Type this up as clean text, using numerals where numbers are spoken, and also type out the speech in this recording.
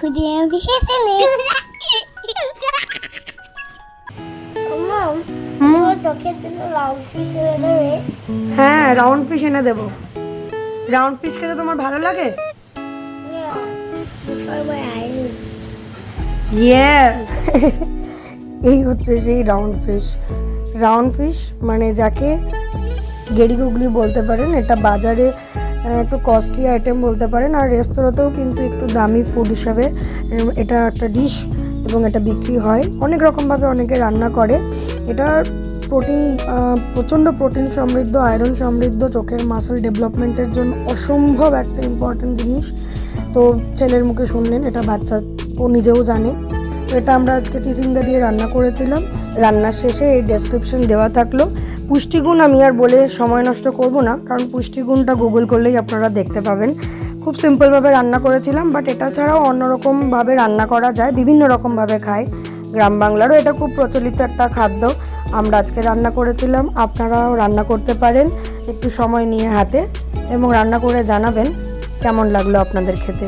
খুঁজে ভেসে নে চোখের জন্য রাউন্ড ফিশ এনে দেবে। হ্যাঁ, রাউন্ড ফিশ এনে দেবো। রাউন্ড ফিশ খেতে তোমার ভালো লাগে? ইয়েস। এই হচ্ছে সেই রাউন্ড ফিশ। রাউন্ড ফিশ মানে যাকে গেড়ি গুগলি বলতে পারেন। এটা বাজারে একটু কস্টলি আইটেম বলতে পারেন, আর রেস্তোরাঁতেও কিন্তু একটু দামি ফুড হিসাবে এটা একটা ডিশ এবং এটা বিক্রি হয়। অনেক রকমভাবে অনেকে রান্না করে। এটা প্রোটিন, প্রচণ্ড প্রোটিন সমৃদ্ধ, আয়রন সমৃদ্ধ, চোখের মাসল ডেভেলপমেন্টের জন্য অসম্ভব একটা ইম্পর্টেন্ট জিনিস। তো ছেলের মুখে শুনলেন, এটা বাচ্চা ও নিজেও জানে। তো এটা আমরা আজকে চিচিঙ্গা দিয়ে রান্না করেছিলাম। রান্নার শেষে এই ডেসক্রিপশন দেওয়া থাকলো। পুষ্টিগুণ আমি আর বলে সময় নষ্ট করব না, কারণ পুষ্টিগুণটা গুগল করলেই আপনারা দেখতে পাবেন। খুব সিম্পলভাবে রান্না করেছিলাম, বাট এটা ছাড়াও অন্যরকমভাবে রান্না করা যায়, বিভিন্ন রকমভাবে খায়। গ্রাম বাংলারও এটা খুব প্রচলিত একটা খাদ্য। আমরা আজকে রান্না করেছিলাম, আপনারাও রান্না করতে পারেন একটু সময় নিয়ে হাতে, এবং রান্না করে জানাবেন কেমন লাগলো আপনাদের খেতে।